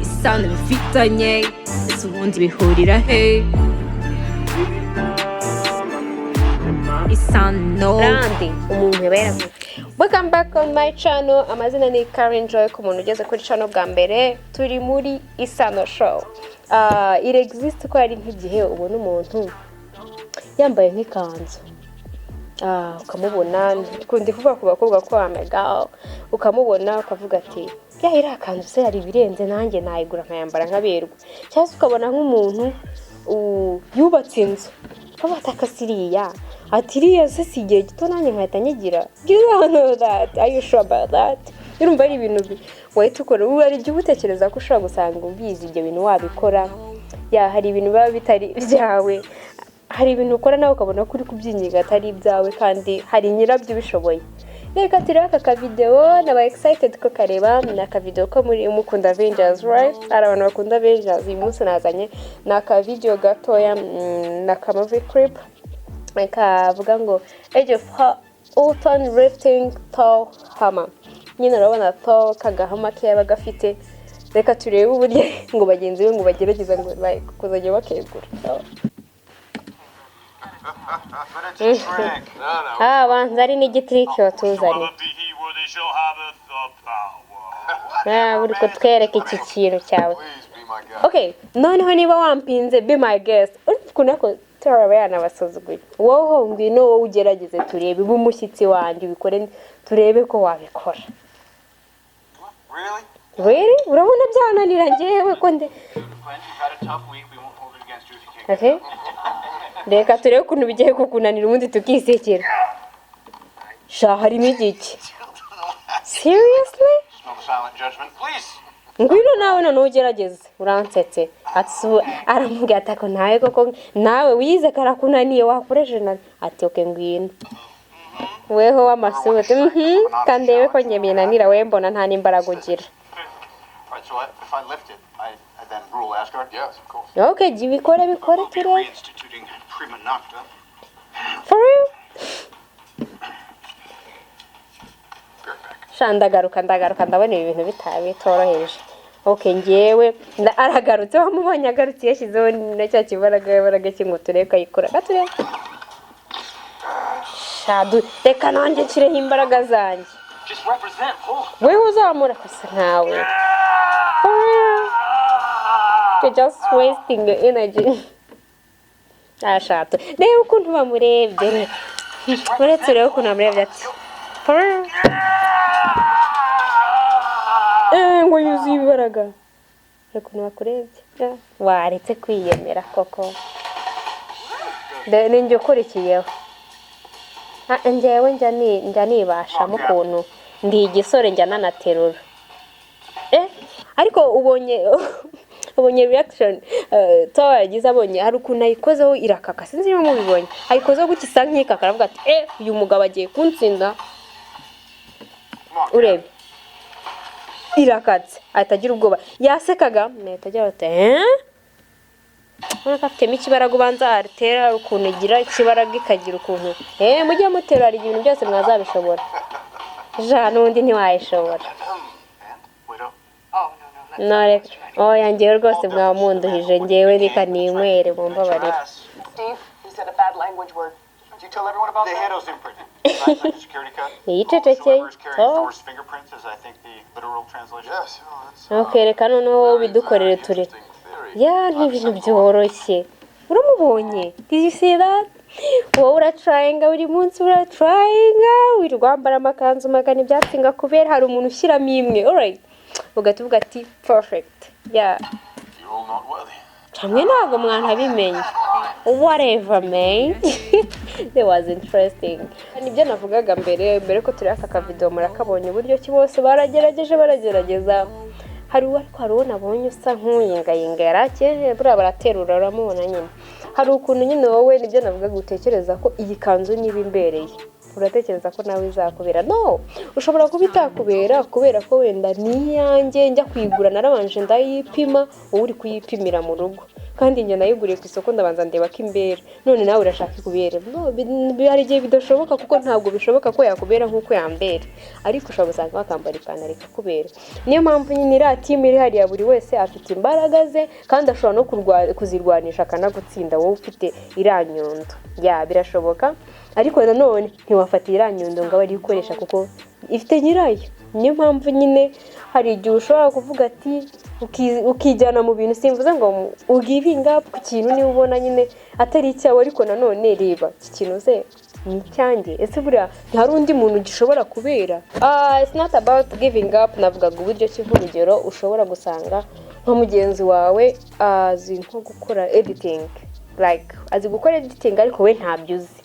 isano bifitanye ese ubundi bihurira he isano Randi umuntu yabera. Welcome back on my channel. Amazina ni Carine Joy. Ku muntu ugeze kuri channel bwa mbere turi muri Isano show. It exists ko ari nk'igihe ubona umuntu yambaye nk'ikanzu. Ukamubona kundi kuvuga ku bakobwa ko amega ukamubona ukavuga ati ya ira kanzu se ari birenze nanjye nayigura nkayambara nkaberwa. Cyangwa ukabona nk'umuntu yubatse inzu kabataka siriya atiriya se sigiye gito nanjye nkahita nyigira. You don't know that. Are you sure about that? Urumva ari ibintu wahita ukora ubu ari igihe utekereza ko ushobora gusanga ubizi ibyo bintu wabikora. Ya hari ibintu baba bitari byawe, hari ibintu ukora nawe ukabona ko uri kubyinyiga atari ibyawe kandi hari nyirabyo bishoboye. Reka turi aka video naba excited ko kareba na ka video ko muri umukunda Avengers, right? Ari abantu bakunda Avengers uyu munsi nazanye na ka video gatoya na ka movie clip kavuga ngo Age of Ultron Rifting Thor Hammer. Nyine urabona Thor kagahama ke bagafite. Reka turebe uburyo ngo bagenzi be ngo bagerageza ngo kuzajya bakegura. Banza ari n'igitriki watuzanye. Uri kutwereka iki kintu cyawe. Okay, noneho niba wampinze be my guest. Urikuna ko turabana basuzuguye. Woho ngwino wowe ugerageze turebe bumushyitsi wanjye ubikore turebe ko wabikora. Really? Urabona byananira ngewe ko nde. Okay? Reka turebe ukuntu bigiye kukunanira ubundi tukisekera. Harimo igiki. Seriously? Ngwino nawe none ugerageze uransetse. Aramubwira ati ko nawe koko nawe wize karakunaniye wakoresheje na ati okay ngwino. Weho w'amasuwe kandebe ko nyemye nanira we mbona nta nimbaraga ugira. So if I lift it, I then rule Asgard? Yes, of course. Okay, bikore turebe. Reinstituting prima nocta. For real? Ndagaruka ndabona ibintu bitoroheje. Okay, ngewe aragarutse wamubonye agarutse yashyizeho n'acya kibaraga kingo tureka yikora gaturebe. Reka nanjye nshyireho imbaraga zanjye. Just represent. Wewe uzamura kasa nkawe. You're just wasting your energy. Shato. Reba ukuntu bamurebye. Uretse rero ukuntu bamurebye ati. Ngo yuzuye ibaraga. Reka ukuntu bakurebye. Waretse kwiyemera koko. Ninjye ukurikiyeho. Njyewe njya nibasha mu kuntu ndi igisore njya nanaterura. Ariko ubonye reaction Thor yagize abonye hari ukuntu ayikozeho irakaka sinzi niba mubibonye. Ayikozeho gukisa nk'ikaka aravuga ati uyu mugabo agiye kuntsinda. Urebe irakatse atagira ubwoba yasekaga netagira ati Uraka afite ikibaraga ubanza aritera ukuntu igira ikibaraga ikagira ukuntu mujye mutera ari ibintu byose mwazabishobora. N'undi ntiwayishobora. Nore yanjye rwose mwamunduhije ngewe reka ninywere mumbabarira. Steve, he said a bad language word. Did you tell everyone about the Hados imprint? Like the security cut? Yicecekeye. Thor's fingerprints is I think the literal translation. Yes. Okay, reka noneho bidukorere turi. N'ibintu byoroshye. Uramubonye? Did you see that? Wowe uratrayinga buri munsi uratrayinga wirwambara amakanzu magana ibyatsinga kubera hari umuntu ushyiramo imwe. Alright. Ugatuvuga ati perfect. You're all not worthy. Hamwe ntabwo mwana bimenye. Whatever man. That was interesting. Nibyo navugaga mbere ko turi aka video murakabonye uburyo ki bose baragerageza. Hari uwo nabonye usa nk'uyingayinga yarake bura baraterura uramubona nyine. Hari ukuntu nyine wowe nibyo navuga gutekereza ko iyi kanzu niba imbereye. Uratekereza ko nawe izakubera. No, ushobora kubitakubera kubera ko wenda niyanjye njya kwigura narabanje ndayipima wowe uri kuyipimira mu rugo. kandi njye nayiguriye ku isoko ndabanza ndeba ko imbera none nawe urashaka ikubera no hari igihe bidashoboka kuko ntabwo bishoboka ko yakubera nk'uko yambera ariko ushobora gusanga wakambara ipantaro ikakubera niyo mpamvu nyine iriya timu iri hariya buri wese afite imbaraga ze kandi ashobora no kuzirwanisha akanagutsinda wowe ufite iriya nyundo birashoboka ariko nanone ntiwafata iriya nyundo ngo abe ari ikoresha kuko ifite nyirayo niyo mpamvu nyine hari igihe ushobora kuvuga ati ukijyana mu bintu simvuze ngo ugivinga ku kintu niba ubona nyine atari icyawe ariko nanone reba iki kintu ze ni icyanjye ese buriya ntihari undi muntu gishobora kubera it's not about giving up navugaga uburyo ki nk'urugero ushobora gusanga nka mugenzi wawe azi nko gukora editing like azi gukora editing ariko we ntabyo uzi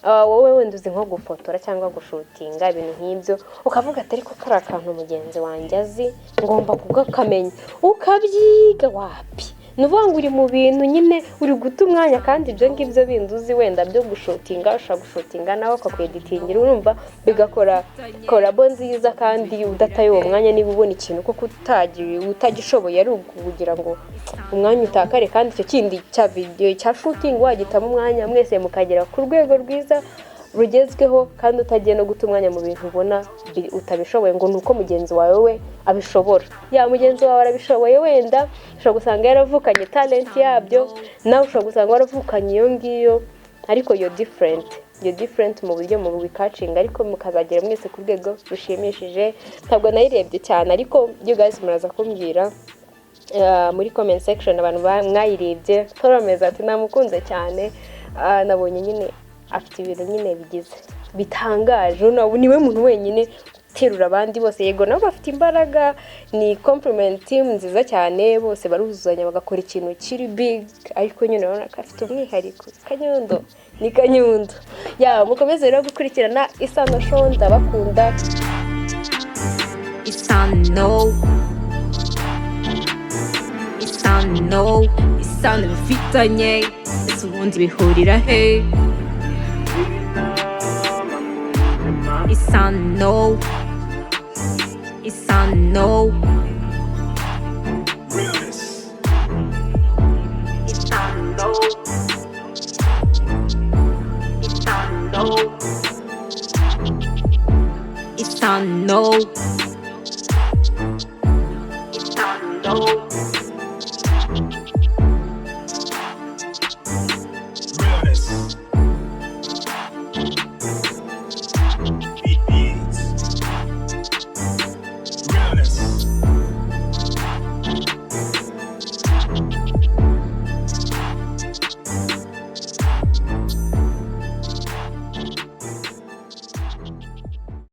wowe wenda uzi nko gufotora cyangwa gushutinga ibintu nk'ibyo ukavuga ati ariko kari akantu mugenzi wanjye azi ngomba kugakamenya ukabyiga wapi nuvuga ngo uri mu bintu nyine uri guta umwanya kandi ibyo ngibyo bindi uzi wenda byo gushutinga ushaka gushutinga nawe akakweditingira urumva bigakora korabo nziza kandi udataye uwo mwanya niba ubona ikintu kuko utagishoboye ari ukugira ngo umwanya utakare kandi icyo kindi cya video cya shooting wagitamo umwanya mwese mukagera ku rwego rwiza rugezweho kandi utagiye no guta umwanya mu bintu ubona utabishoboye ngo nuko mugenzi wawe we abishobora mugenzi wawe arabishoboye wenda ushobora gusanga yaravukanye talent yabyo nawe ushobora gusanga waravukanye iyo ngiyo ariko you're different mu buryo mu bikacinga ariko mukazagera mwese ku rwego rushimishije ntabwo nayirebye cyane ariko you guys muraza kumbwira muri comment section abantu mwayirebye toromeza ati namukunze cyane nabonye nyine afite ibintu nyine bigize bitangaje niwe muntu wenyine uterura abandi bose yego nabo bafite imbaraga ni compliment team nziza cyane bose baruzuzanya bagakora ikintu kiri big ariko nyine urabona ko afite umwihariko kanyundo ni kanyundo mukomeze rero gukurikirana Isano show ndabakunda Isano bifitanye ese ubundi bihurira he Isano Isano Isano